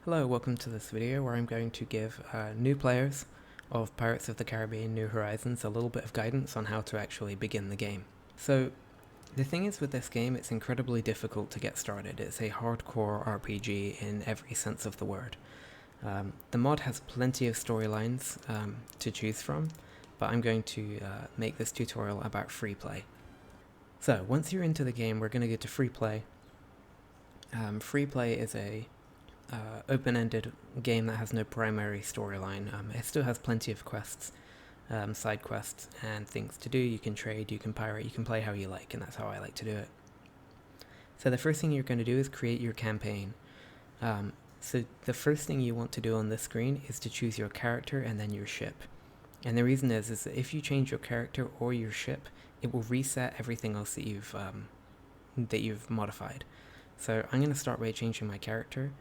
Hello, welcome to this video where I'm going to give new players of Pirates of the Caribbean New Horizons a little bit of guidance on how to actually begin the game. So, the thing is with this game, it's incredibly difficult to get started. It's a hardcore RPG in every sense of the word. The mod has plenty of storylines to choose from, but I'm going to make this tutorial about free play. So, once you're into the game, we're going to go to free play. Free play is a open-ended game that has no primary storyline. It still has plenty of quests, side quests, and things to do. You can trade, you can pirate, you can play how you like, and that's how I like to do it. So the first thing you're going to do is create your campaign. So the first thing you want to do on this screen is to choose your character and then your ship. And the reason is that if you change your character or your ship, it will reset everything else that you've modified. So I'm going to start by changing my character.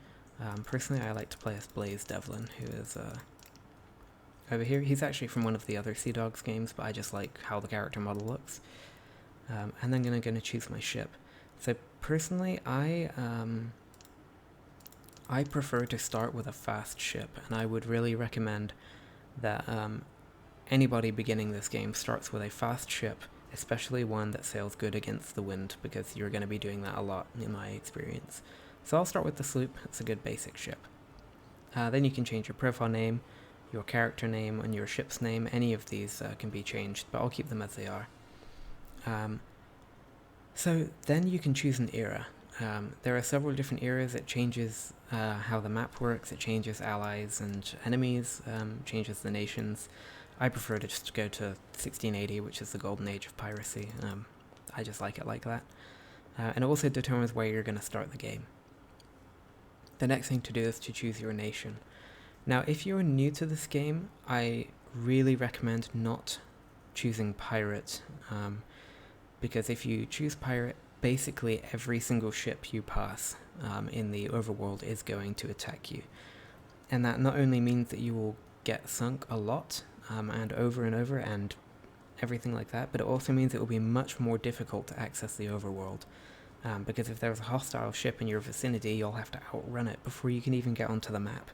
Personally, I like to play as Blaze Devlin, who is over here. He's actually from one of the other Sea Dogs games, but I just like how the character model looks. And then I'm going to choose my ship. So personally, I prefer to start with a fast ship, and I would really recommend that anybody beginning this game starts with a fast ship, especially one that sails good against the wind, because you're going to be doing that a lot in my experience. So I'll start with the sloop. It's a good basic ship. Then you can change your profile name, your character name, and your ship's name. Any of these can be changed, but I'll keep them as they are. So then you can choose an era. There are several different eras. It changes how the map works. It changes allies and enemies, changes the nations. I prefer to just go to 1680, which is the golden age of piracy. I just like it like that. And it also determines where you're going to start the game. The next thing to do is to choose your nation. Now, if you're new to this game, I really recommend not choosing pirate, because if you choose pirate, basically every single ship you pass in the overworld is going to attack you. And that not only means that you will get sunk a lot, and over and everything like that, but it also means it will be much more difficult to access the overworld. Because if there's a hostile ship in your vicinity, you'll have to outrun it before you can even get onto the map.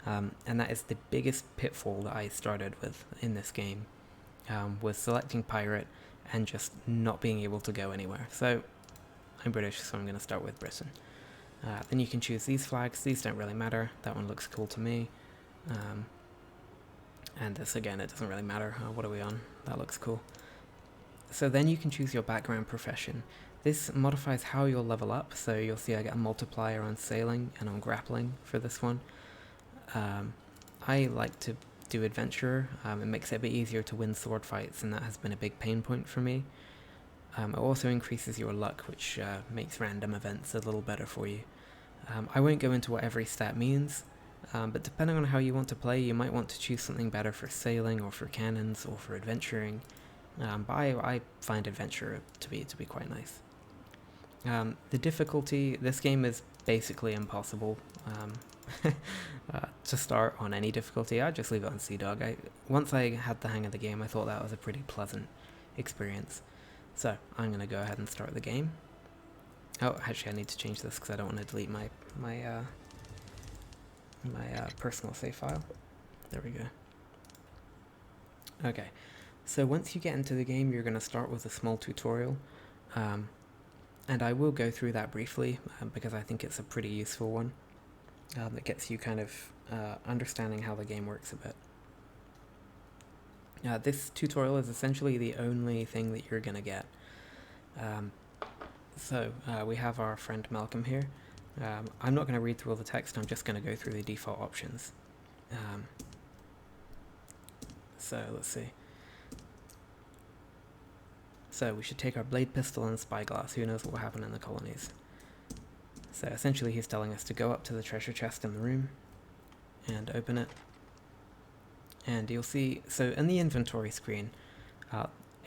And that is the biggest pitfall that I started with in this game, was selecting pirate and just not being able to go anywhere. So I'm British, so I'm going to start with Britain. Then you can choose these flags. These don't really matter. That one looks cool to me. And this, again, it doesn't really matter. What are we on? That looks cool. So then you can choose your background profession. This modifies how you'll level up, so you'll see I get a multiplier on sailing and on grappling for this one. I like to do adventurer. It makes it a bit easier to win sword fights, and that has been a big pain point for me. It also increases your luck, which makes random events a little better for you. I won't go into what every stat means, but depending on how you want to play, you might want to choose something better for sailing or for cannons or for adventuring. But I find adventure to be quite nice. The difficulty, this game is basically impossible to start on any difficulty. I'd just leave it on Sea Dog. Once I had the hang of the game, I thought that was a pretty pleasant experience. So I'm going to go ahead and start the game. Oh, actually I need to change this because I don't want to delete my personal save file. There we go. Okay. So once you get into the game, you're going to start with a small tutorial, and I will go through that briefly because I think it's a pretty useful one that gets you kind of understanding how the game works a bit. This tutorial is essentially the only thing that you're going to get. So we have our friend Malcolm here. I'm not going to read through all the text, I'm just going to go through the default options. So let's see. So we should take our blade pistol and spyglass. Who knows what will happen in the colonies? So essentially he's telling us to go up to the treasure chest in the room and open it. And you'll see, so in the inventory screen,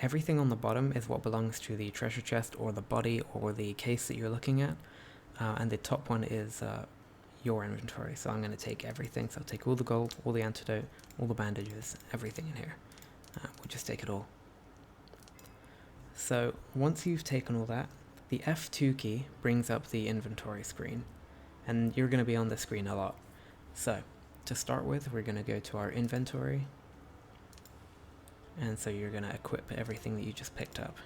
everything on the bottom is what belongs to the treasure chest or the body or the case that you're looking at. And the top one is your inventory. So I'm going to take everything. So I'll take all the gold, all the antidote, all the bandages, everything in here. We'll just take it all. So once you've taken all that, the F2 key brings up the inventory screen, and you're going to be on the screen a lot. So, to start with, we're going to go to our inventory, and so you're going to equip everything that you just picked up.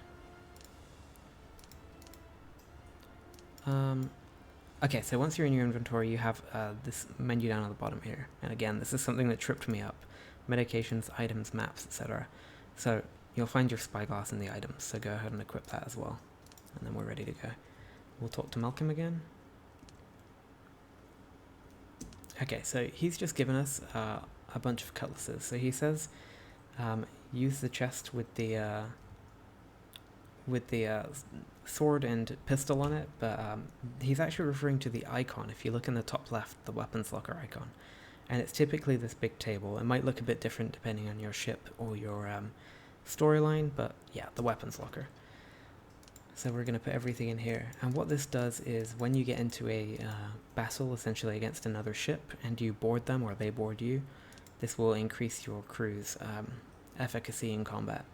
Okay, so once you're in your inventory, you have this menu down at the bottom here. And again, this is something that tripped me up. Medications, items, maps, etc. So you'll find your spyglass in the items, so go ahead and equip that as well. And then we're ready to go. We'll talk to Malcolm again. Okay, so he's just given us a bunch of cutlasses. So he says, use the chest with the sword and pistol on it, but he's actually referring to the icon. If you look in the top left, the weapons locker icon, and it's typically this big table. It might look a bit different depending on your ship or your storyline, but yeah, the weapons locker. So we're going to put everything in here, and what this does is when you get into a battle essentially against another ship and you board them or they board you, this will increase your crew's efficacy in combat.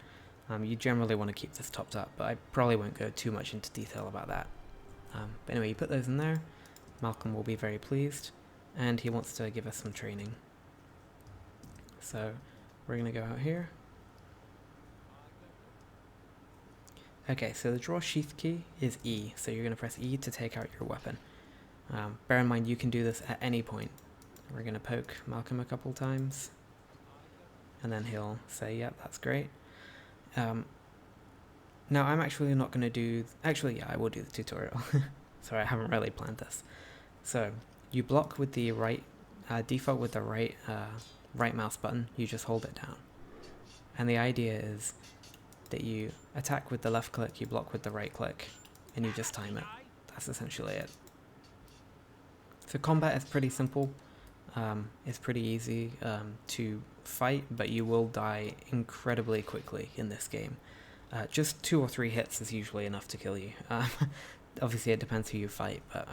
You generally want to keep this topped up, but I probably won't go too much into detail about that. But anyway, you put those in there. Malcolm will be very pleased, and he wants to give us some training. So we're going to go out here. Okay, so the draw sheath key is E, so you're going to press E to take out your weapon. Bear in mind you can do this at any point. We're going to poke Malcolm a couple times, and then he'll say, yep, that's great. Now I'm actually not going to do, yeah, I will do the tutorial. Sorry, I haven't really planned this. So you block with the right, default with the right mouse button, you just hold it down. And the idea is that you attack with the left click, you block with the right click, and you just time it. That's essentially it. So combat is pretty simple. It's pretty easy to fight, but you will die incredibly quickly in this game. Just 2 or 3 hits is usually enough to kill you. Obviously it depends who you fight, but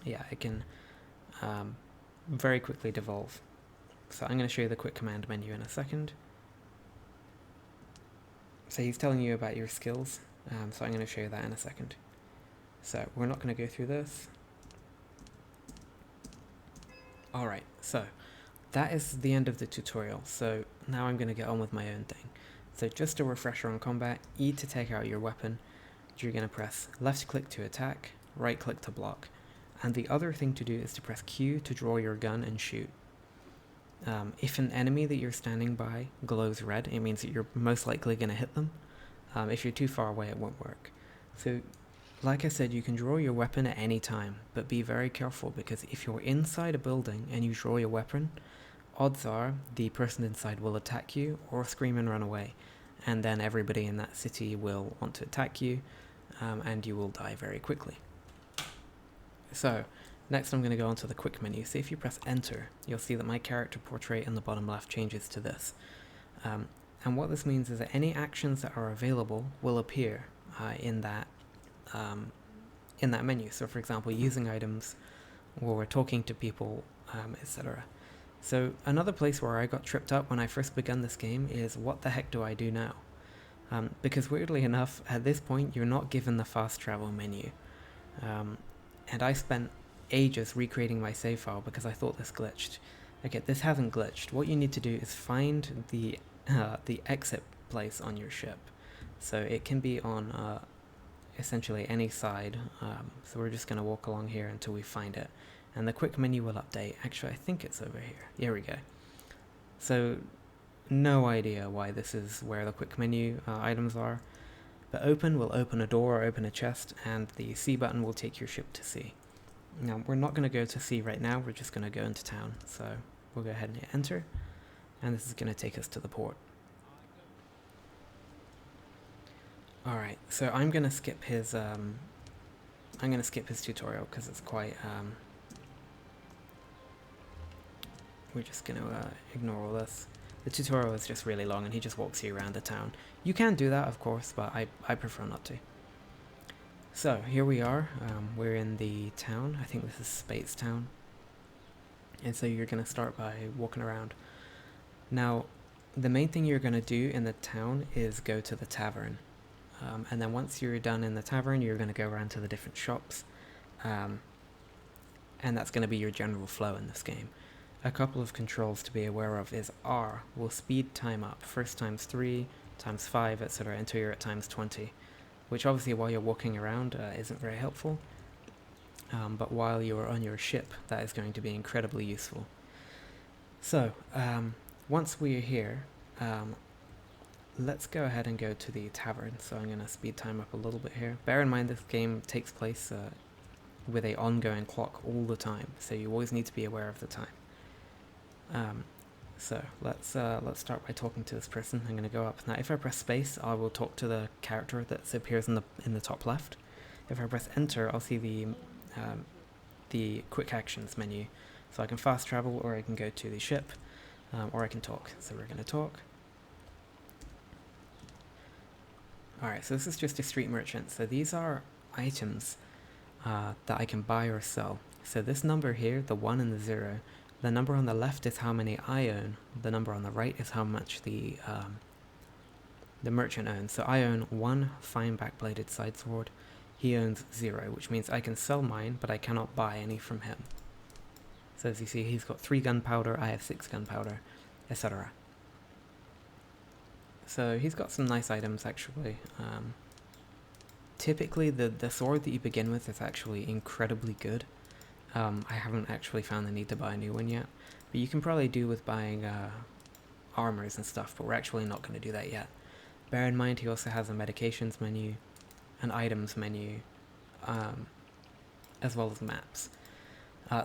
yeah, it can very quickly devolve. So I'm going to show you the quick command menu in a second. So he's telling you about your skills, so I'm going to show you that in a second. So we're not going to go through this. Alright, so that is the end of the tutorial, so now I'm going to get on with my own thing. So just a refresher on combat, E to take out your weapon, you're going to press left click to attack, right click to block, and the other thing to do is to press Q to draw your gun and shoot. If an enemy that you're standing by glows red, it means that you're most likely going to hit them. If you're too far away, it won't work. So like I said, you can draw your weapon at any time, but be very careful, because if you're inside a building and you draw your weapon, odds are the person inside will attack you or scream and run away, and then everybody in that city will want to attack you, and you will die very quickly. So next I'm going to go onto the quick menu. So if you press enter, you'll see that my character portrait in the bottom left changes to this. And what this means is that any actions that are available will appear in that menu. So for example, using items, or talking to people, etc. So another place where I got tripped up when I first began this game is, what the heck do I do now? Because weirdly enough, at this point you're not given the fast travel menu. And I spent ages recreating my save file because I thought this glitched. Okay, this hasn't glitched. What you need to do is find the exit place on your ship. So it can be on essentially any side. So we're just going to walk along here until we find it. And the quick menu will update. Actually, I think it's over here. Here we go. So no idea why this is where the quick menu items are. But open will open a door or open a chest, and the C button will take your ship to sea. Now, we're not going to go to sea right now, we're just going to go into town. So we'll go ahead and hit enter, and this is going to take us to the port. Alright, so I'm going to skip his tutorial because it's quite we're just going to ignore all this. The tutorial is just really long and he just walks you around the town. You can do that, of course, but I prefer not to. So here we are, we're in the town. I think this is Spates Town. And so you're going to start by walking around. Now, the main thing you're going to do in the town is go to the tavern. And then once you're done in the tavern, you're going to go around to the different shops. And and that's going to be your general flow in this game. A couple of controls to be aware of is R will speed time up, first times 3, times 5, etc. until you're at times 20, which obviously while you're walking around isn't very helpful, but while you're on your ship that is going to be incredibly useful. So, once we're here, let's go ahead and go to the tavern. So I'm going to speed time up a little bit here. Bear in mind this game takes place with a ongoing clock all the time, so you always need to be aware of the time. So let's start by talking to this person. I'm going to go up. Now if I press space, I will talk to the character that appears in the top left. If I press enter, I'll see the quick actions menu. So I can fast travel, or I can go to the ship, or I can talk. So we're going to talk. Alright, so this is just a street merchant. So these are items that I can buy or sell. So this number here, the 1 and the 0, the number on the left is how many I own, the number on the right is how much the merchant owns. So I own 1 fine back-bladed side sword, he owns 0, which means I can sell mine, but I cannot buy any from him. So as you see, he's got 3 gunpowder, I have 6 gunpowder, etc. So he's got some nice items actually. Typically the sword that you begin with is actually incredibly good. I haven't actually found the need to buy a new one yet, but you can probably do with buying armors and stuff, but we're actually not going to do that yet. Bear in mind he also has a medications menu, an items menu, as well as maps.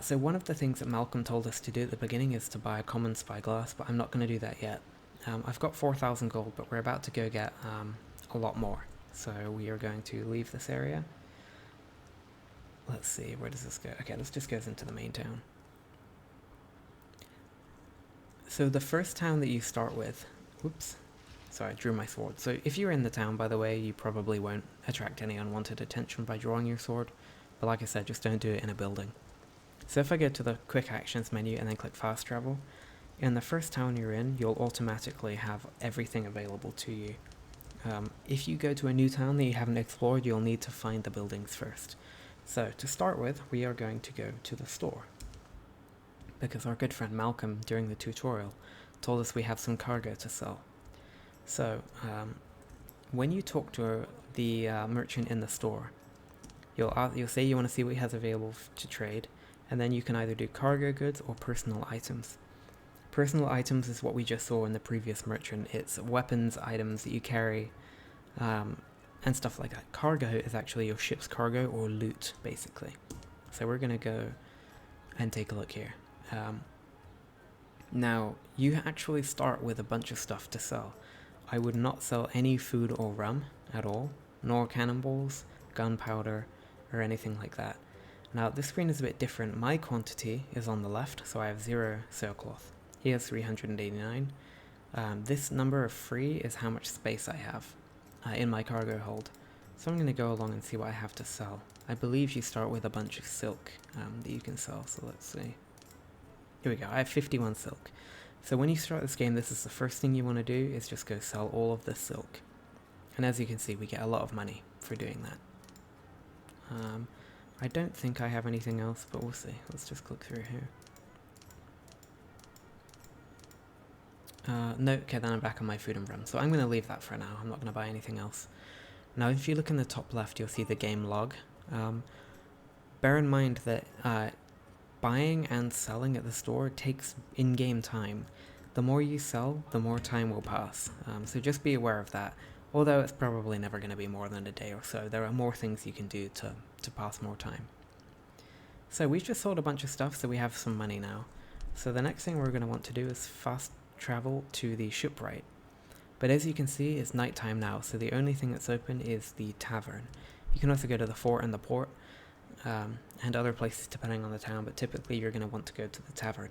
So one of the things that Malcolm told us to do at the beginning is to buy a common spyglass, but I'm not going to do that yet. I've got 4,000 gold, but we're about to go get a lot more. So we are going to leave this area. Let's see, where does this go? Okay, this just goes into the main town. So the first town that you start with, whoops, sorry, I drew my sword. So if you're in the town, by the way, you probably won't attract any unwanted attention by drawing your sword. But like I said, just don't do it in a building. So if I go to the quick actions menu and then click fast travel, in the first town you're in, you'll automatically have everything available to you. If you go to a new town that you haven't explored, you'll need to find the buildings first. So to start with, we are going to go to the store, because our good friend Malcolm, during the tutorial, told us we have some cargo to sell. So when you talk to the merchant in the store, you'll say you want to see what he has available to trade, and then you can either do cargo goods or personal items. Personal items is what we just saw in the previous merchant. It's weapons, items that you carry, and stuff like that. Cargo is actually your ship's cargo or loot, basically. So we're going to go and take a look here. Now, you actually start with a bunch of stuff to sell. I would not sell any food or rum at all, nor cannonballs, gunpowder, or anything like that. Now, this screen is a bit different. My quantity is on the left, so I have 0 sailcloth. He has 389. This number of free is how much space I have in my cargo hold. So I'm going to go along and see what I have to sell. I believe you start with a bunch of silk that you can sell, so let's see. Here we go, I have 51 silk. So when you start this game, this is the first thing you want to do, is just go sell all of this silk. And as you can see, we get a lot of money for doing that. I don't think I have anything else, but we'll see. Let's just click through here. No, okay, then I'm back on my food and rum. So I'm going to leave that for now. I'm not going to buy anything else. Now, if you look in the top left, you'll see the game log. Bear in mind that buying and selling at the store takes in-game time. The more you sell, the more time will pass. So just be aware of that. Although it's probably never going to be more than a day or so. There are more things you can do to pass more time. So we've just sold a bunch of stuff, so we have some money now. So the next thing we're going to want to do is fast travel to the shipwright. But as you can see, it's nighttime now, so the only thing that's open is the tavern. You can also go to the fort and the port, and other places depending on the town, but typically you're going to want to go to the tavern.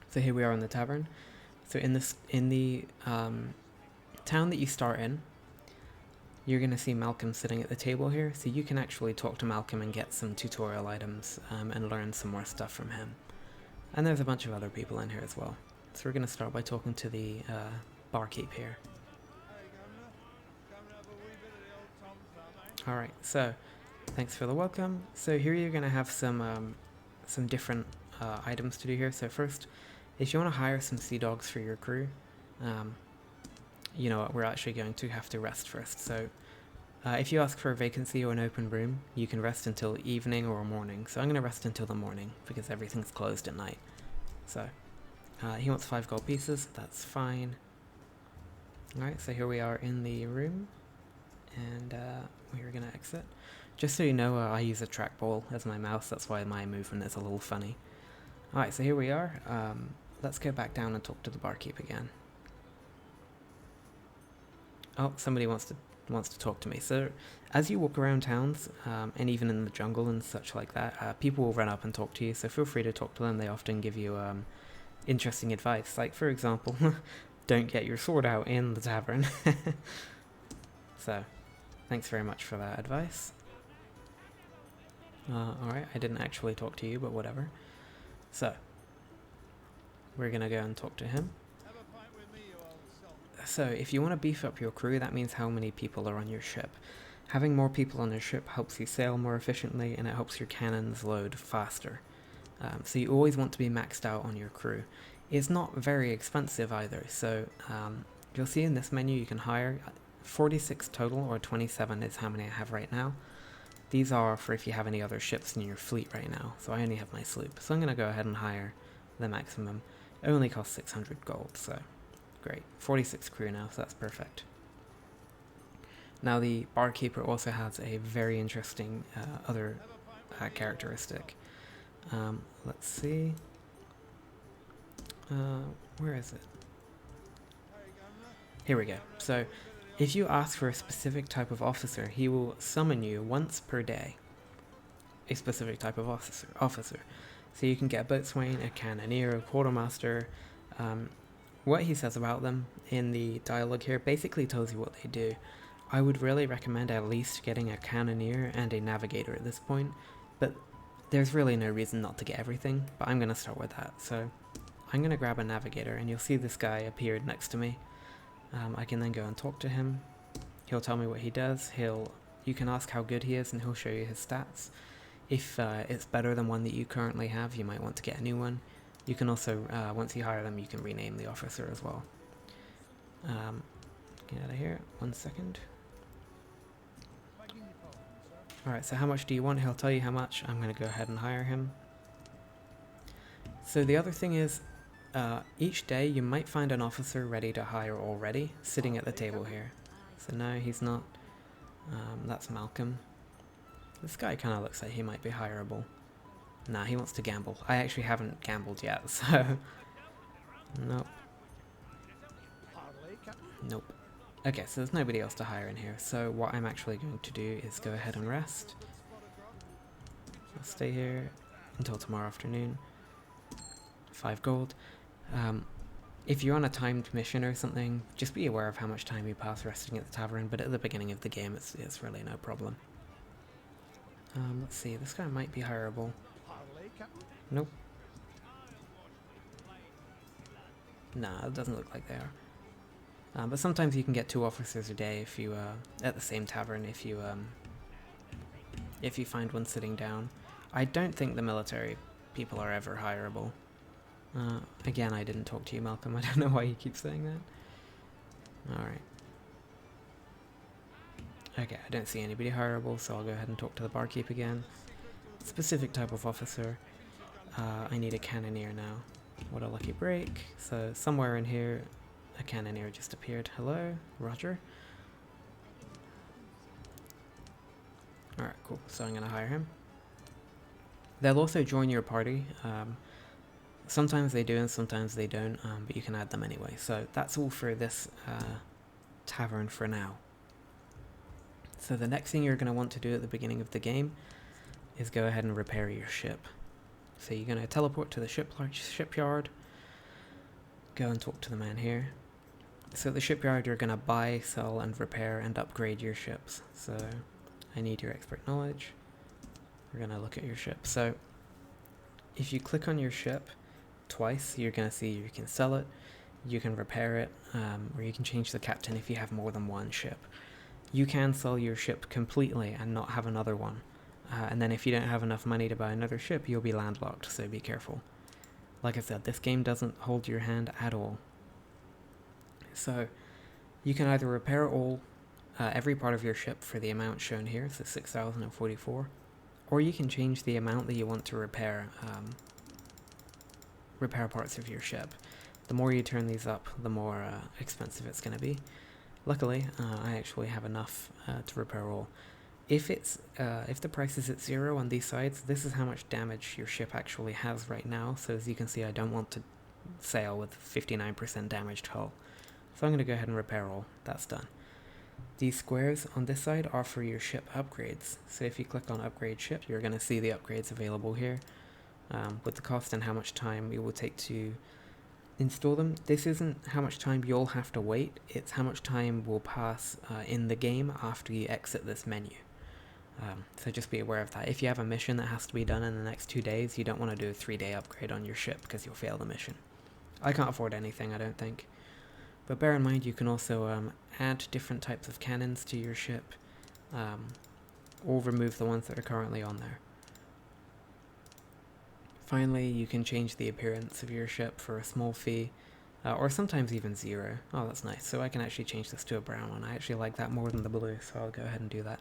So here we are in the tavern. So in the town that you start in, you're going to see Malcolm sitting at the table here, so you can actually talk to Malcolm and get some tutorial items and learn some more stuff from him. And there's a bunch of other people in here as well. So we're going to start by talking to the barkeep here. Alright, so Thanks for the welcome. So here you're gonna have some different items to do here. So first, if you want to hire some sea dogs for your crew, you know what, we're actually going to have to rest first. So if you ask for a vacancy or an open room, you can rest until evening or morning. So I'm going to rest until the morning because everything's closed at night. So he wants 5 gold pieces, that's fine. Alright, so here we are in the room, and we're going to exit. Just so you know, I use a trackball as my mouse, that's why my movement is a little funny. Alright, so here we are. Let's go back down and talk to the barkeep again. Oh, somebody wants to talk to me. So, as you walk around towns, and even in the jungle and such like that, people will run up and talk to you, so feel free to talk to them. They often give you interesting advice. Like, for example, don't get your sword out in the tavern. So, thanks very much for that advice. Alright, I didn't actually talk to you, but whatever. So, we're gonna go and talk to him. So, if you want to beef up your crew, that means how many people are on your ship. Having more people on your ship helps you sail more efficiently, and it helps your cannons load faster. So you always want to be maxed out on your crew. It's not very expensive either, so you'll see in this menu you can hire 46 total, or 27 is how many I have right now. These are for if you have any other ships in your fleet right now, so I only have my sloop. So I'm going to go ahead and hire the maximum. It only costs 600 gold, so great. 46 crew now, so that's perfect. Now the barkeeper also has a very interesting other characteristic. Let's see. Where is it? Here we go. So, if you ask for a specific type of officer, he will summon you once per day. A specific type of officer. So you can get a boatswain, a cannoneer, a quartermaster. What he says about them in the dialogue here basically tells you what they do. I would really recommend at least getting a cannoneer and a navigator at this point, but there's really no reason not to get everything, but I'm going to start with that. So I'm going to grab a navigator, and you'll see this guy appeared next to me. I can then go and talk to him. He'll tell me what he does. You can ask how good he is, and he'll show you his stats. If it's better than one that you currently have, you might want to get a new one. You can also, once you hire them, you can rename the officer as well. Get out of here, 1 second. Alright, so how much do you want? He'll tell you how much. I'm going to go ahead and hire him. So the other thing is, each day you might find an officer ready to hire already, sitting at the table here. So no, he's not. That's Malcolm. This guy kind of looks like he might be hireable. Nah, he wants to gamble. I actually haven't gambled yet, so... Nope. Nope. Okay, so there's nobody else to hire in here, so what I'm actually going to do is go ahead and rest. I'll stay here until tomorrow afternoon. 5 gold. If you're on a timed mission or something, just be aware of how much time you pass resting at the tavern, but at the beginning of the game it's really no problem. Let's see, this guy might be hireable. Nope. Nah, it doesn't look like they are. But sometimes you can get 2 officers a day if you at the same tavern if you find one sitting down. I don't think the military people are ever hireable. Again, I didn't talk to you, Malcolm. I don't know why you keep saying that. Alright. Okay, I don't see anybody hireable, so I'll go ahead and talk to the barkeep again. Specific type of officer. I need a cannoneer now. What a lucky break. So somewhere in here, a cannoneer just appeared. Hello, Roger. Alright, cool. So I'm going to hire him. They'll also join your party. Sometimes they do and sometimes they don't, but you can add them anyway. So that's all for this tavern for now. So the next thing you're going to want to do at the beginning of the game is go ahead and repair your ship. So you're going to teleport to the shipyard, go and talk to the man here. So at the shipyard you're going to buy, sell, and repair and upgrade your ships. So I need your expert knowledge. We're going to look at your ship. So if you click on your ship twice, you're going to see you can sell it, you can repair it, or you can change the captain if you have more than one ship. You can sell your ship completely and not have another one. and then if you don't have enough money to buy another ship, you'll be landlocked, so be careful. Like I said, this game doesn't hold your hand at all. So you can either repair all every part of your ship for the amount shown here, so 6,044, or you can change the amount that you want to repair parts of your ship. The more you turn these up, the more expensive it's going to be. Luckily, I actually have enough to repair all. If the price is at 0 on these sides, this is how much damage your ship actually has right now. So as you can see, I don't want to sail with 59% damaged hull. So I'm going to go ahead and repair all. That's done. These squares on this side are for your ship upgrades. So if you click on upgrade ship, you're going to see the upgrades available here with the cost and how much time it will take to install them. This isn't how much time you'll have to wait, it's how much time will pass in the game after you exit this menu. So just be aware of that. If you have a mission that has to be done in the next 2 days, you don't want to do a 3-day upgrade on your ship because you'll fail the mission. I can't afford anything, I don't think. But bear in mind you can also add different types of cannons to your ship, or remove the ones that are currently on there. Finally, you can change the appearance of your ship for a small fee, or sometimes even 0. Oh, that's nice. So I can actually change this to a brown one. I actually like that more than the blue, so I'll go ahead and do that.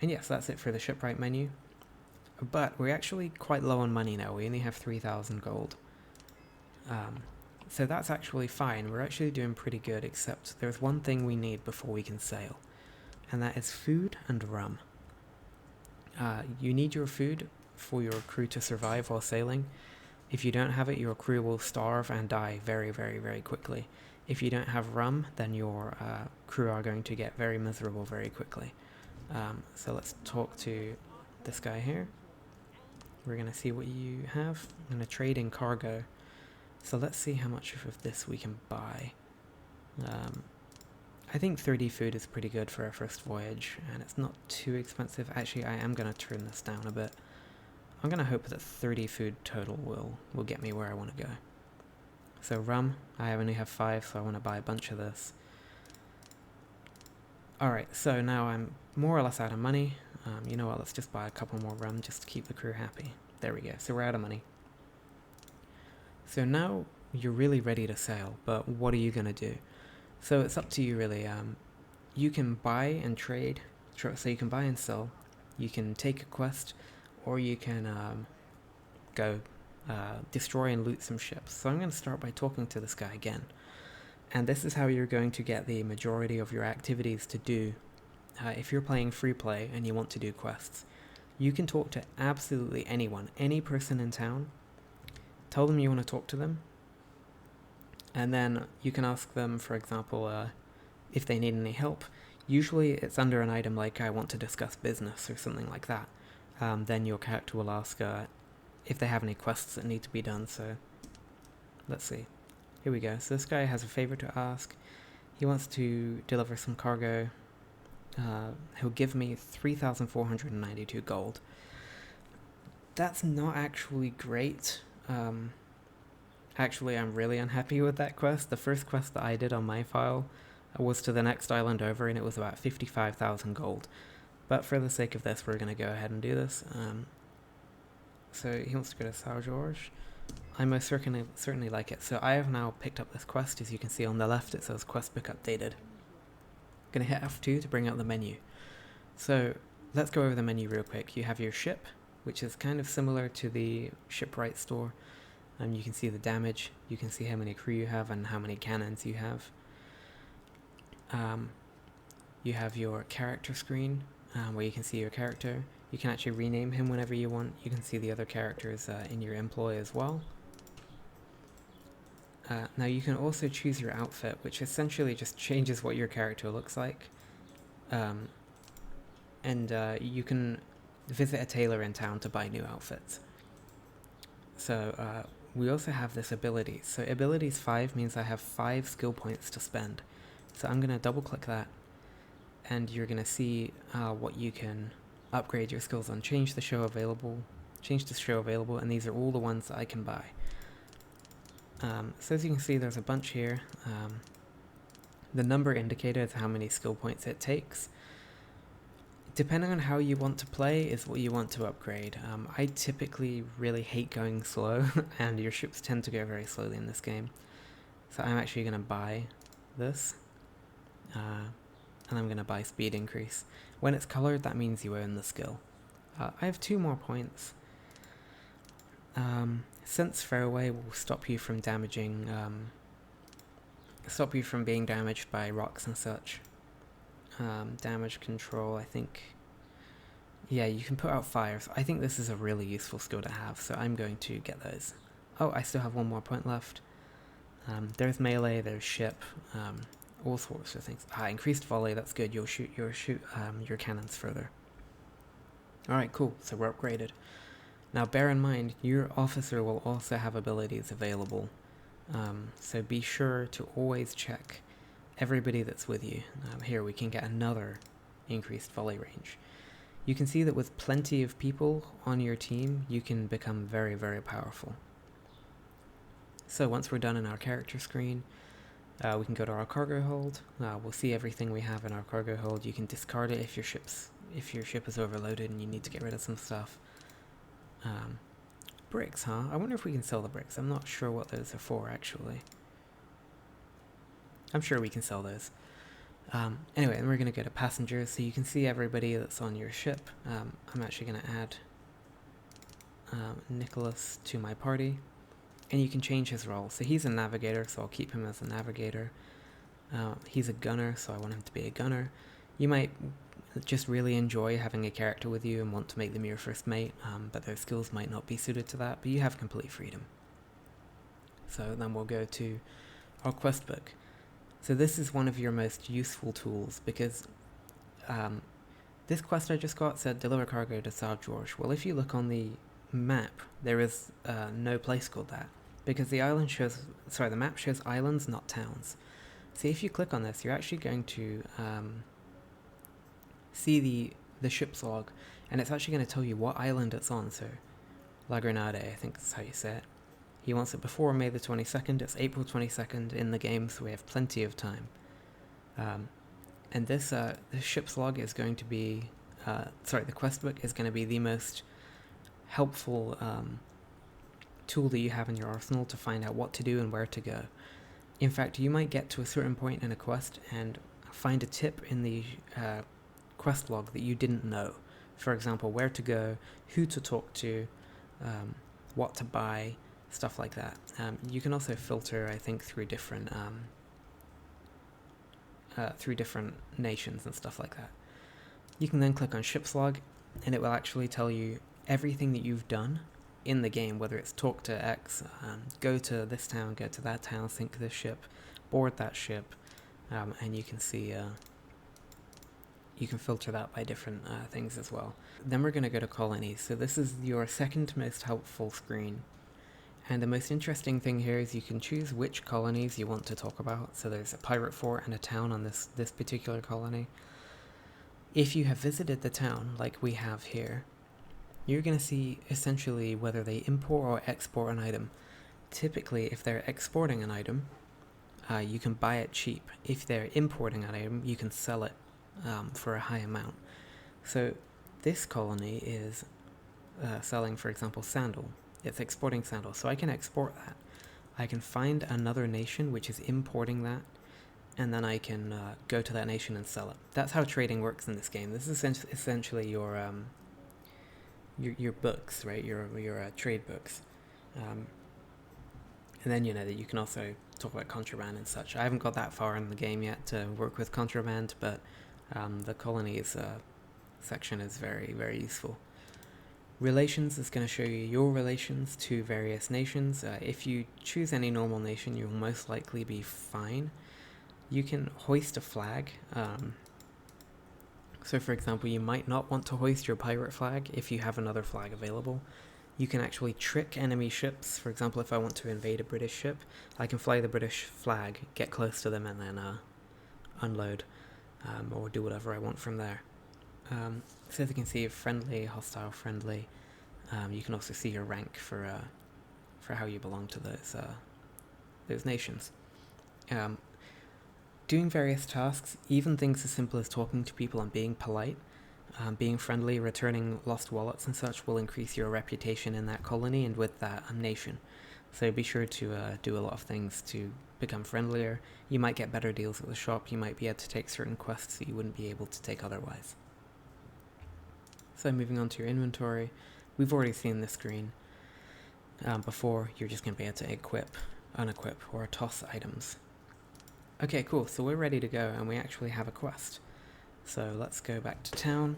And yes, that's it for the shipwright menu. But we're actually quite low on money now. We only have 3,000 gold. So that's actually fine. We're actually doing pretty good, except there's one thing we need before we can sail, and that is food and rum. You need your food for your crew to survive while sailing. If you don't have it, your crew will starve and die very, very, very quickly. If you don't have rum, then your crew are going to get very miserable very quickly. So let's talk to this guy here. We're going to see what you have. I'm going to trade in cargo. So let's see how much of this we can buy. I think 30 food is pretty good for our first voyage, and it's not too expensive. Actually, I am going to turn this down a bit. I'm going to hope that 30 food total will get me where I want to go. So rum, I only have 5, so I want to buy a bunch of this. Alright, so now I'm more or less out of money. You know what, let's just buy a couple more rum just to keep the crew happy. There we go, so we're out of money. So now you're really ready to sail, but what are you going to do? So it's up to you really. You can buy and trade, so you can buy and sell, you can take a quest, or you can go destroy and loot some ships. So I'm going to start by talking to this guy again. And this is how you're going to get the majority of your activities to do. If you're playing free play and you want to do quests, you can talk to absolutely anyone, any person in town. Tell them you want to talk to them, and then you can ask them, for example, if they need any help. Usually it's under an item like I want to discuss business or something like that. Then your character will ask if they have any quests that need to be done. So let's see. Here we go. So this guy has a favor to ask. He wants to deliver some cargo. He'll give me 3,492 gold. That's not actually great. Actually, I'm really unhappy with that quest. The first quest that I did on my file was to the next island over, and it was about 55,000 gold. But for the sake of this, we're going to go ahead and do this. So he wants to go to Sao Jorge. I most certainly like it. So I have now picked up this quest. As you can see on the left, it says quest book updated. I'm going to hit F2 to bring out the menu. So let's go over the menu real quick. You have your ship, which is kind of similar to the shipwright store. You can see the damage, you can see how many crew you have and how many cannons you have. You have your character screen, where you can see your character. You can actually rename him whenever you want. You can see the other characters in your employ as well. Now you can also choose your outfit, which essentially just changes what your character looks like. And you can visit a tailor in town to buy new outfits. So we also have this ability. So abilities 5 means I have 5 skill points to spend. So I'm going to double click that, and you're going to see what you can upgrade your skills on. Change to show available, and these are all the ones that I can buy. So as you can see, there's a bunch here. The number indicator is how many skill points it takes. Depending on how you want to play is what you want to upgrade. I typically really hate going slow, and your ships tend to go very slowly in this game. So I'm actually going to buy this, and I'm going to buy speed increase. When it's colored, that means you own the skill. I have 2 more points. Since Fairway will stop you from damaging, stop you from being damaged by rocks and such. Damage control, I think, yeah, you can put out fires. I think this is a really useful skill to have, so I'm going to get those. Oh, I still have 1 more point left. There's melee, there's ship, all sorts of things. Increased volley, that's good. You'll shoot your cannons further. Alright, cool, so we're upgraded. Now bear in mind, your officer will also have abilities available, so be sure to always check everybody that's with you. Here we can get another increased volley range. You can see that with plenty of people on your team, you can become very, very powerful. So once we're done in our character screen, we can go to our cargo hold. We'll see everything we have in our cargo hold. You can discard it if your ship is overloaded and you need to get rid of some stuff. Bricks, huh? I wonder if we can sell the bricks. I'm not sure what those are for, actually. I'm sure we can sell those. Anyway, and we're going to go to passengers, so you can see everybody that's on your ship. I'm actually going to add Nicholas to my party, and you can change his role. So he's a navigator, so I'll keep him as a navigator. He's a gunner, so I want him to be a gunner. You might just really enjoy having a character with you and want to make them your first mate, but their skills might not be suited to that, but you have complete freedom. So then we'll go to our quest book. So this is one of your most useful tools, because this quest I just got said deliver cargo to South George. Well, if you look on the map, there is no place called that, because the map shows islands, not towns. See, if you click on this, you're actually going to see the ship's log, and it's actually going to tell you what island it's on. So La Grenade, I think that's how you say it. He wants it before May the 22nd. It's April 22nd in the game, so we have plenty of time. And this ship's log is going to be, the quest book is going to be the most helpful tool that you have in your arsenal to find out what to do and where to go. In fact, you might get to a certain point in a quest and find a tip in the quest log that you didn't know. For example, where to go, who to talk to, what to buy, stuff like that. You can also filter, I think, through different nations and stuff like that. You can then click on ship's log, and it will actually tell you everything that you've done in the game, whether it's talk to X, go to this town, go to that town, sink this ship, board that ship, and you can see, you can filter that by different things as well. Then we're going to go to colonies. So this is your second most helpful screen. And the most interesting thing here is you can choose which colonies you want to talk about. So there's a pirate fort and a town on this particular colony. If you have visited the town, like we have here, you're going to see essentially whether they import or export an item. Typically, if they're exporting an item, you can buy it cheap. If they're importing an item, you can sell it for a high amount. So this colony is selling, for example, sandal. It's exporting sandal, so I can export that. I can find another nation which is importing that, and then I can go to that nation and sell it. That's how trading works in this game. This is essentially your books, right? Your trade books, and then that you can also talk about contraband and such. I haven't got that far in the game yet to work with contraband, but the colonies section is very, very useful. Relations is going to show you your relations to various nations. If you choose any normal nation, you'll most likely be fine. You can hoist a flag. So for example, you might not want to hoist your pirate flag if you have another flag available. You can actually trick enemy ships. For example, if I want to invade a British ship, I can fly the British flag, get close to them, and then unload, or do whatever I want from there. So as you can see, friendly, hostile, friendly. You can also see your rank for how you belong to those nations. Doing various tasks, even things as simple as talking to people and being polite, being friendly, returning lost wallets and such will increase your reputation in that colony and with that nation. So be sure to do a lot of things to become friendlier. You might get better deals at the shop, you might be able to take certain quests that you wouldn't be able to take otherwise. So moving on to your inventory, we've already seen this screen before. You're just going to be able to equip, unequip, or toss items. Okay, cool, so we're ready to go and we actually have a quest. So let's go back to town,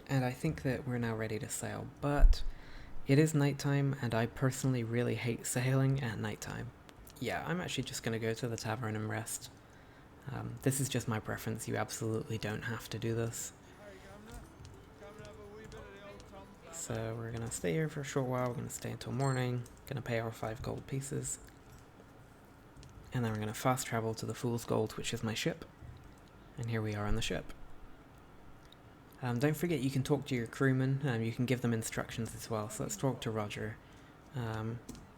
and I think that we're now ready to sail, but it is nighttime and I personally really hate sailing at nighttime. Yeah, I'm actually just going to go to the tavern and rest. This is just my preference, you absolutely don't have to do this. So we're going to stay here for a short while, we're going to stay until morning, going to pay our 5 gold pieces. And then we're going to fast travel to the Fool's Gold, which is my ship. And here we are on the ship. Don't forget you can talk to your crewmen, you can give them instructions as well. So let's talk to Roger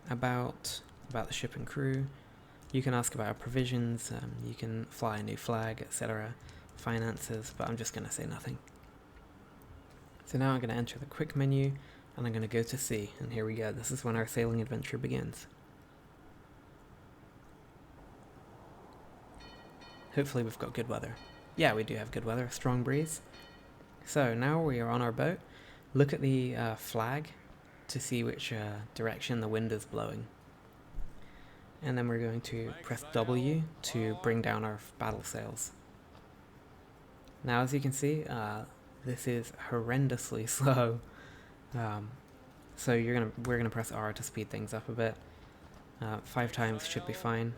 about the ship and crew. You can ask about our provisions, you can fly a new flag, etc. Finances, but I'm just going to say nothing. So now I'm going to enter the quick menu, and I'm going to go to sea, and here we go, this is when our sailing adventure begins. Hopefully we've got good weather. Yeah, we do have good weather, strong breeze. So now we are on our boat. Look at the flag to see which direction the wind is blowing. And then we're going to press W to bring down our battle sails. Now as you can see, this is horrendously slow. So we're gonna press R to speed things up a bit. 5 times should be fine.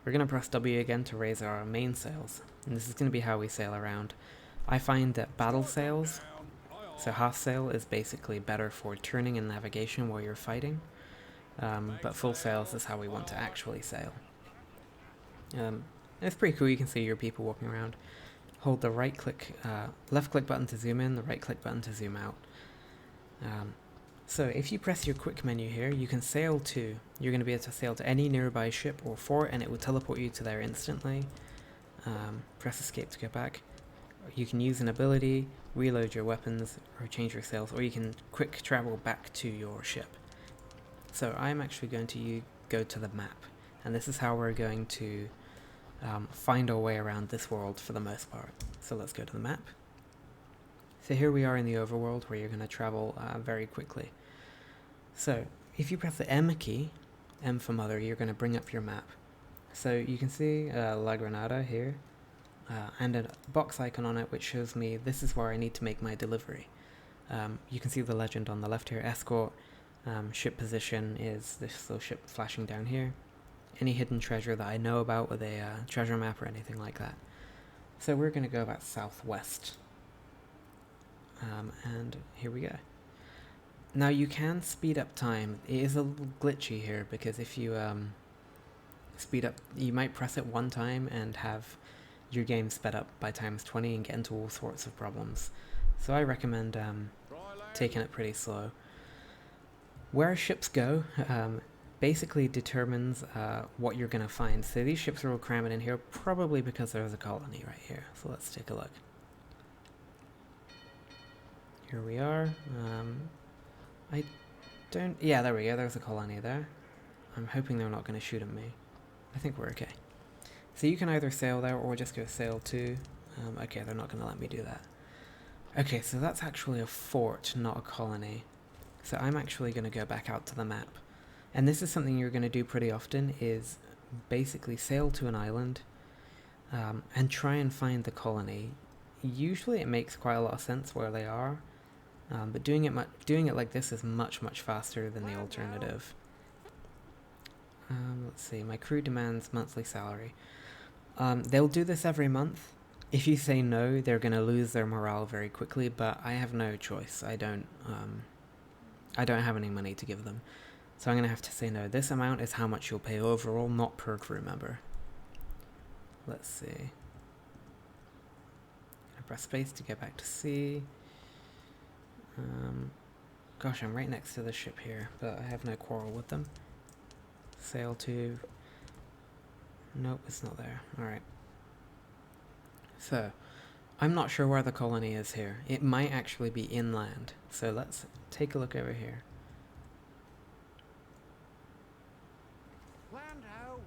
We're gonna press W again to raise our main sails, and this is gonna be how we sail around. I find that battle sails, so half sail, is basically better for turning and navigation while you're fighting, but full sails is how we want to actually sail. It's pretty cool. You can see your people walking around. Hold the left click button to zoom in, the right click button to zoom out. So if you press your quick menu here, you can sail to, you're going to be able to sail to any nearby ship or fort, and it will teleport you to there instantly. Press escape to go back. You can use an ability, reload your weapons, or change your sails, or you can quick travel back to your ship. So I'm actually going to go to the map, and this is how we're going to find our way around this world for the most part. So let's go to the map. So here we are in the overworld where you're going to travel very quickly. So if you press the M key, M for mother, you're going to bring up your map. So you can see La Granada here, and a box icon on it which shows me this is where I need to make my delivery. You can see the legend on the left here, escort, ship position is this little ship flashing down here. Any hidden treasure that I know about with a treasure map or anything like that. So we're going to go about southwest. And here we go. Now you can speed up time. It is a little glitchy here because if you speed up, you might press it one time and have your game sped up by times 20 and get into all sorts of problems. So I recommend taking it pretty slow. Where ships go basically determines what you're going to find. So these ships are all cramming in here, probably because there's a colony right here. So let's take a look. Here we are. Yeah, there we go, there's a colony there. I'm hoping they're not going to shoot at me. I think we're okay. So you can either sail there or just go sail to. Okay, they're not going to let me do that. Okay, so that's actually a fort, not a colony. So I'm actually going to go back out to the map. And this is something you're going to do pretty often, is basically sail to an island and try and find the colony. Usually it makes quite a lot of sense where they are, but doing it like this is much, much faster than the alternative. Let's see, my crew demands monthly salary. They'll do this every month. If you say no, they're going to lose their morale very quickly, but I have no choice. I don't have any money to give them. So I'm going to have to say no. This amount is how much you'll pay overall, not per crew member. Let's see. I press space to get back to sea. Gosh, I'm right next to the ship here, but I have no quarrel with them. Sail to... Nope, it's not there. Alright. So, I'm not sure where the colony is here. It might actually be inland. So let's take a look over here. Land ho!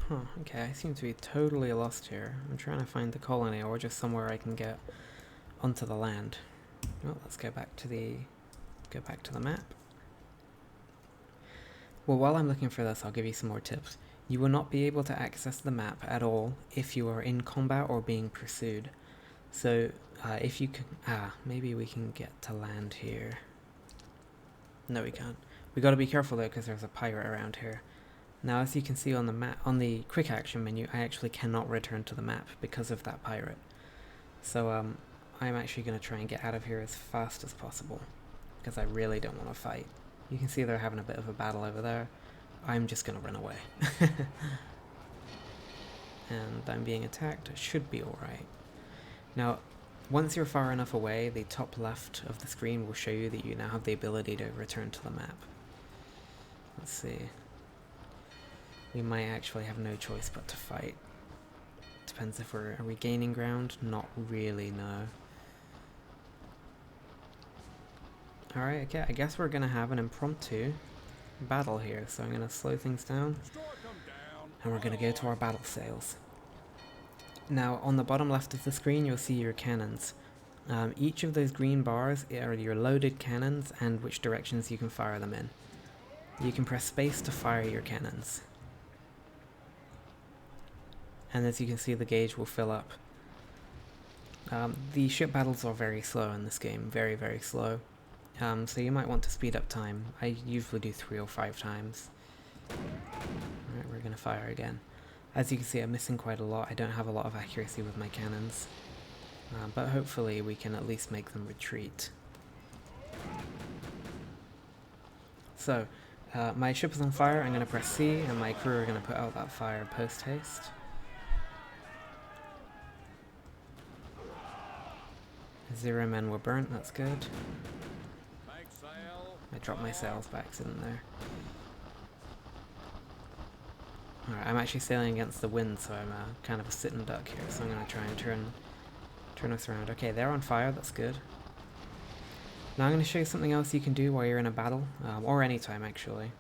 Huh, okay, I seem to be totally lost here. I'm trying to find the colony or just somewhere I can get onto the land. Well, let's go back to the map. Well, while I'm looking for this, I'll give you some more tips. You will not be able to access the map at all if you are in combat or being pursued. So, if you can... maybe we can get to land here. No, we can't. We gotta be careful though, because there's a pirate around here. Now, as you can see on the map, on the quick action menu, I actually cannot return to the map because of that pirate. So, I'm actually gonna try and get out of here as fast as possible, because I really don't want to fight. You can see they're having a bit of a battle over there. I'm just gonna run away. And I'm being attacked. It should be alright. Now, once you're far enough away, the top left of the screen will show you that you now have the ability to return to the map. Let's see. We might actually have no choice but to fight. Depends if are we gaining ground? Not really, no. Alright, okay, I guess we're gonna have an impromptu battle here, so I'm gonna slow things down, and we're gonna go to our battle sails. Now, on the bottom left of the screen, you'll see your cannons. Each of those green bars are your loaded cannons and which directions you can fire them in. You can press space to fire your cannons. And as you can see, the gauge will fill up. The ship battles are very slow in this game, very, very slow. So you might want to speed up time. I usually do 3 or 5 times. Alright, we're gonna fire again. As you can see, I'm missing quite a lot. I don't have a lot of accuracy with my cannons. But hopefully we can at least make them retreat. So, my ship is on fire. I'm gonna press C, and my crew are gonna put out that fire post-haste. Zero men were burnt, that's good. I dropped my sails by accident there. Alright, I'm actually sailing against the wind, so I'm kind of a sitting duck here, so I'm going to try and turn us around. Okay, they're on fire, that's good. Now I'm going to show you something else you can do while you're in a battle, or anytime actually.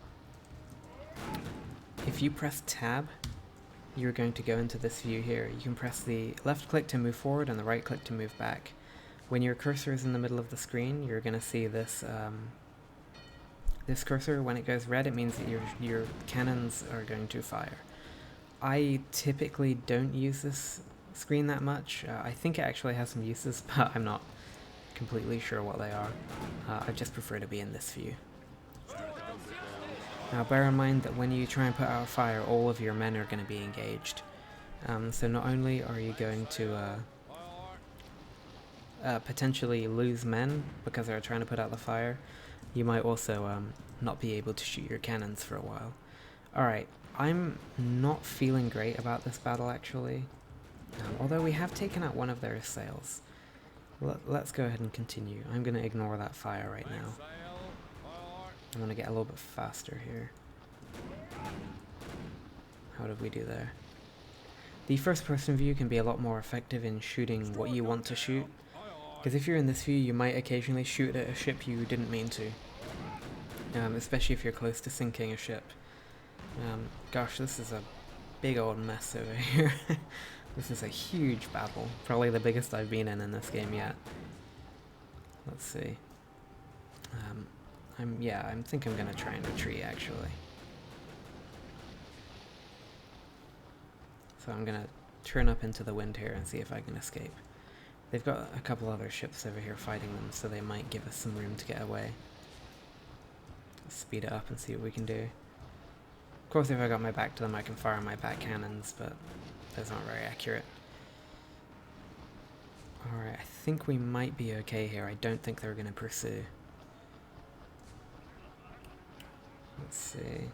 If you press tab, you're going to go into this view here. You can press the left click to move forward and the right click to move back. When your cursor is in the middle of the screen, you're going to see this this cursor. When it goes red, it means that your cannons are going to fire. I typically don't use this screen that much. I think it actually has some uses, but I'm not completely sure what they are. I just prefer to be in this view. Now bear in mind that when you try and put out a fire, all of your men are going to be engaged. So not only are you going to potentially lose men because they're trying to put out the fire, you might also not be able to shoot your cannons for a while. Alright, I'm not feeling great about this battle actually, although we have taken out one of their sails. Let's go ahead and continue. I'm going to ignore that fire right now. I'm going to get a little bit faster here. How did we do there? The first person view can be a lot more effective in shooting what you want to shoot. Because if you're in this view, you might occasionally shoot at a ship you didn't mean to. Especially if you're close to sinking a ship. Gosh, this is a big old mess over here. This is a huge battle. Probably the biggest I've been in this game yet. Let's see. I think I'm gonna try and retreat actually. So I'm gonna turn up into the wind here and see if I can escape. They've got a couple other ships over here fighting them, so they might give us some room to get away. Let's speed it up and see what we can do. Of course, if I got my back to them, I can fire my back cannons, but those aren't very accurate. Alright, I think we might be okay here. I don't think they're going to pursue. Let's see.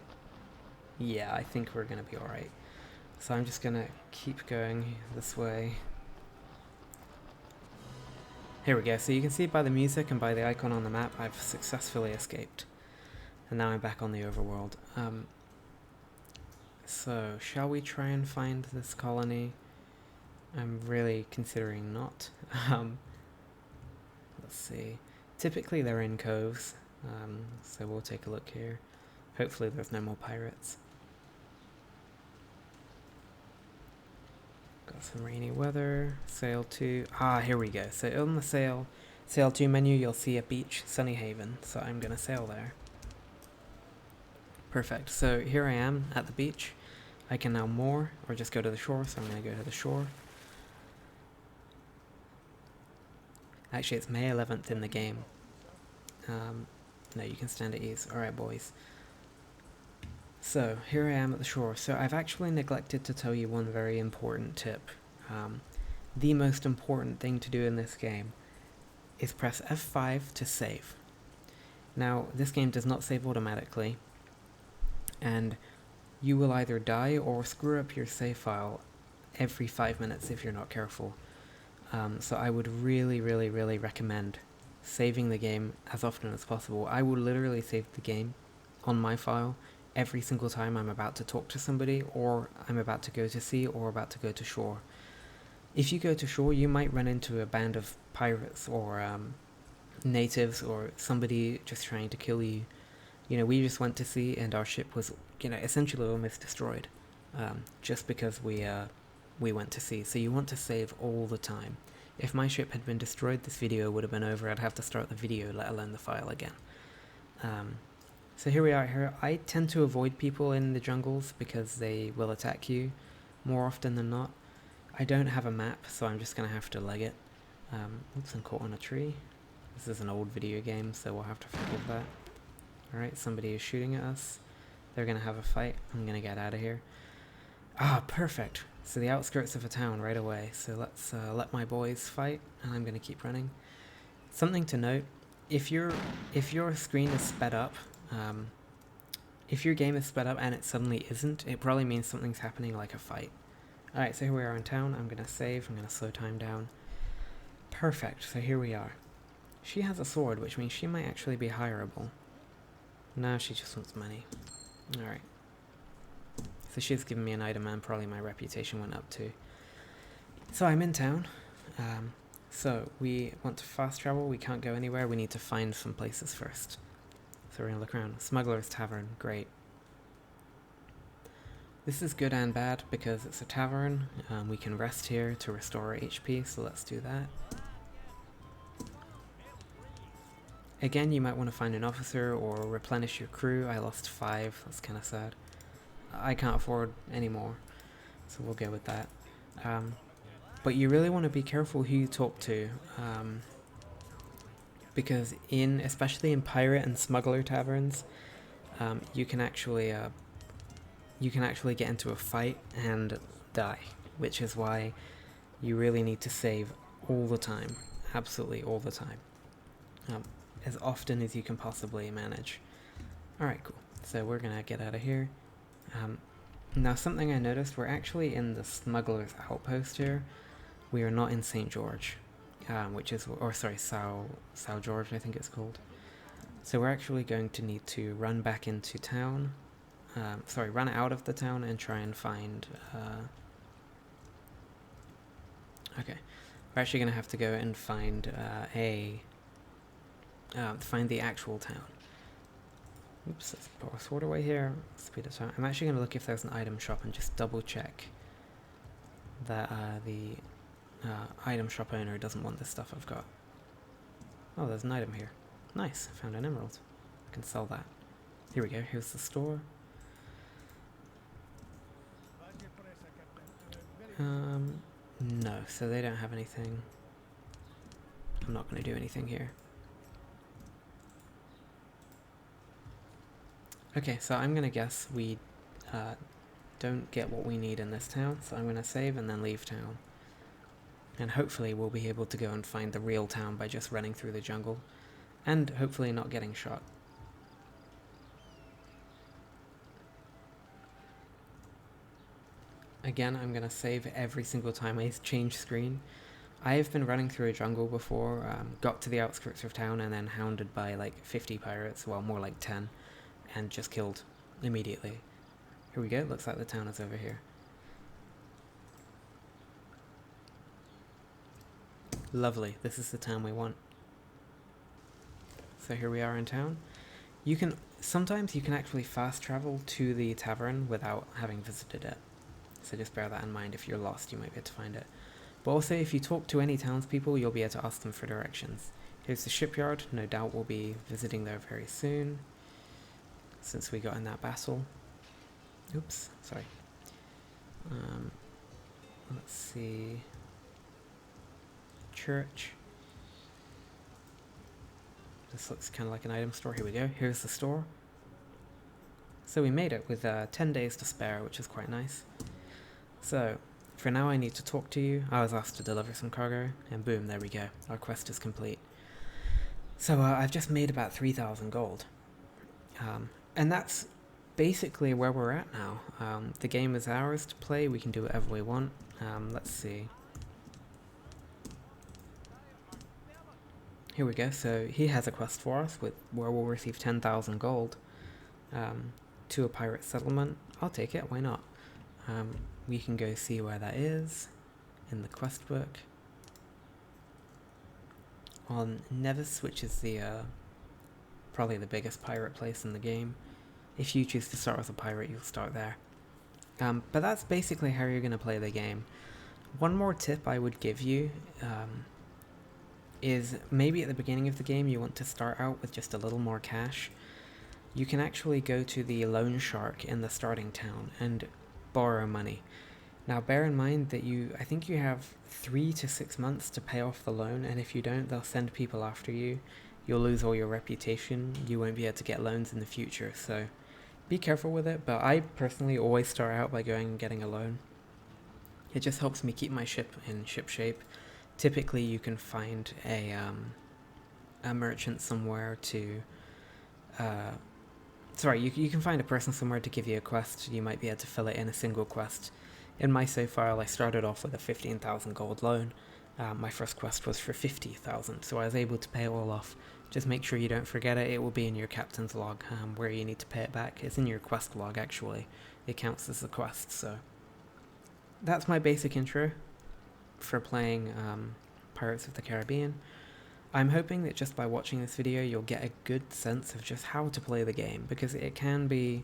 Yeah, I think we're going to be alright. So I'm just going to keep going this way. Here we go, so you can see by the music and by the icon on the map, I've successfully escaped. And now I'm back on the overworld. So, shall we try and find this colony? I'm really considering not. Let's see. Typically they're in coves, so we'll take a look here. Hopefully there's no more pirates. Got some rainy weather. Sail 2. Ah, here we go. So on the sail 2 menu, you'll see a beach, Sunny Haven. So I'm going to sail there. Perfect. So here I am at the beach. I can now moor or just go to the shore. So I'm going to go to the shore. Actually, it's May 11th in the game. No, you can stand at ease. Alright, boys. So, here I am at the shore. So, I've actually neglected to tell you one very important tip. The most important thing to do in this game is press F5 to save. Now, this game does not save automatically, and you will either die or screw up your save file every 5 minutes if you're not careful. So I would really, really, really recommend saving the game as often as possible. I will literally save the game on my file every single time I'm about to talk to somebody, or I'm about to go to sea, or about to go to shore. If you go to shore, you might run into a band of pirates or natives or somebody just trying to kill you. You know, we just went to sea and our ship was, you know, essentially almost destroyed, just because we went to sea. So you want to save all the time. If my ship had been destroyed, this video would have been over. I'd have to start the video, let alone the file again. So here we are. Here I tend to avoid people in the jungles because they will attack you more often than not. I don't have a map, so I'm just gonna have to leg it. Oops, I'm caught on a tree. This is an old video game, so we'll have to forgive that. Alright, somebody is shooting at us. They're gonna have a fight. I'm gonna get out of here. Ah, perfect. So the outskirts of a town right away. So let's let my boys fight, and I'm gonna keep running. Something to note: if your screen is sped up, if your game is sped up and it suddenly isn't, it probably means something's happening, like a fight. Alright, so here we are in town. I'm gonna save. I'm gonna slow time down. Perfect. So here we are. She has a sword, which means she might actually be hireable. No, she just wants money. Alright. So she's given me an item and probably my reputation went up too. So I'm in town. So we want to fast travel. We can't go anywhere. We need to find some places first. So we're going to look around. Smuggler's Tavern. Great. This is good and bad because it's a tavern. We can rest here to restore HP, so let's do that. Again, you might want to find an officer or replenish your crew. I lost 5. That's kind of sad. I can't afford any more, so we'll go with that. But you really want to be careful who you talk to, because especially in pirate and smuggler taverns, you can actually get into a fight and die, which is why you really need to save all the time, absolutely all the time, as often as you can possibly manage. Alright, cool. So we're gonna get out of here. Now something I noticed, we're actually in the smuggler's outpost here. We are not in St. George, Sao George, I think it's called. So we're actually going to need to run back into town, run out of the town and try and find, okay, we're actually going to have to go and find find the actual town. Oops, let's put our sword away here. Speed of time. I'm actually going to look if there's an item shop and just double check that the item shop owner doesn't want this stuff I've got. Oh, there's an item here. Nice, I found an emerald. I can sell that. Here we go, here's the store. No, so they don't have anything. I'm not going to do anything here. Okay, so I'm going to guess we don't get what we need in this town, so I'm going to save and then leave town. And hopefully we'll be able to go and find the real town by just running through the jungle, and hopefully not getting shot. Again, I'm going to save every single time I change screen. I have been running through a jungle before, got to the outskirts of town and then hounded by like 50 pirates, well more like 10, and just killed immediately. Here we go, looks like the town is over here. Lovely, this is the town we want. So here we are in town. Sometimes you can actually fast travel to the tavern without having visited it. So just bear that in mind. If you're lost, you might be able to find it. But also, if you talk to any townspeople, you'll be able to ask them for directions. Here's the shipyard. No doubt we'll be visiting there very soon, since we got in that battle. Oops, sorry. Let's see. Church. This looks kind of like an item store. Here we go. Here's the store. So we made it with 10 days to spare, which is quite nice. So, for now I need to talk to you. I was asked to deliver some cargo, and boom, there we go. Our quest is complete. So I've just made about 3,000 gold. And that's basically where we're at now. The game is ours to play. We can do whatever we want. Let's see. Here we go. So he has a quest for us where we'll receive 10,000 gold to a pirate settlement. I'll take it. Why not? We can go see where that is in the quest book. On Nevis, which is the probably the biggest pirate place in the game. If you choose to start as a pirate, you'll start there. But that's basically how you're going to play the game. One more tip I would give you is maybe at the beginning of the game you want to start out with just a little more cash. You can actually go to the loan shark in the starting town and borrow money. Now bear in mind that I think you have 3 to 6 months to pay off the loan, and if you don't, they'll send people after you. You'll lose all your reputation. You won't be able to get loans in the future, so be careful with it. But I personally always start out by going and getting a loan. It just helps me keep my ship in ship shape. Typically you can find a merchant somewhere to you can find a person somewhere to give you a quest. You might be able to fill it in a single quest. In my save file, I started off with a 15,000 gold loan. My first quest was for 50,000, so I was able to pay it all off. Just make sure you don't forget it. It will be in your captain's log where you need to pay it back. It's in your quest log, actually. It counts as a quest, so that's my basic intro for playing Pirates of the Caribbean. I'm hoping that just by watching this video you'll get a good sense of just how to play the game, because it can be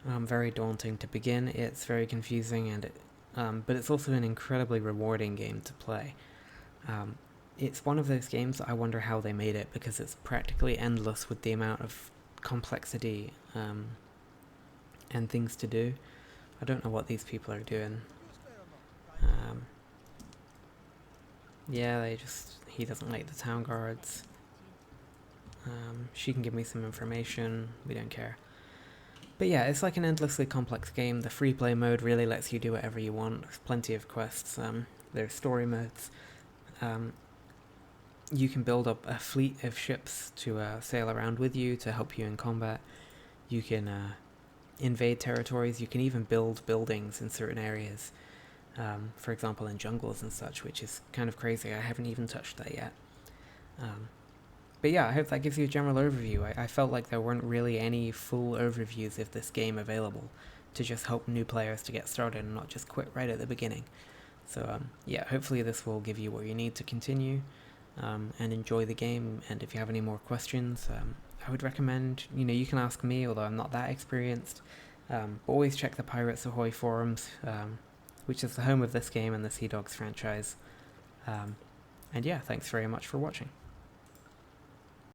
very daunting to begin. It's very confusing, and but it's also an incredibly rewarding game to play. It's one of those games that I wonder how they made it, because it's practically endless with the amount of complexity and things to do. I don't know what these people are doing. Yeah, he doesn't like the town guards. She can give me some information, we don't care. But yeah, it's like an endlessly complex game. The free play mode really lets you do whatever you want. There's plenty of quests, there's story modes. You can build up a fleet of ships to sail around with you to help you in combat. You can invade territories, you can even build buildings in certain areas. For example in jungles and such, which is kind of crazy. I haven't even touched that yet. But yeah, I hope that gives you a general overview. I felt like there weren't really any full overviews of this game available to just help new players to get started and not just quit right at the beginning. So yeah, hopefully this will give you what you need to continue and enjoy the game. And if you have any more questions, I would recommend, you can ask me, although I'm not that experienced. But always check the Pirates Ahoy forums, which is the home of this game and the Sea Dogs franchise. And yeah, thanks very much for watching.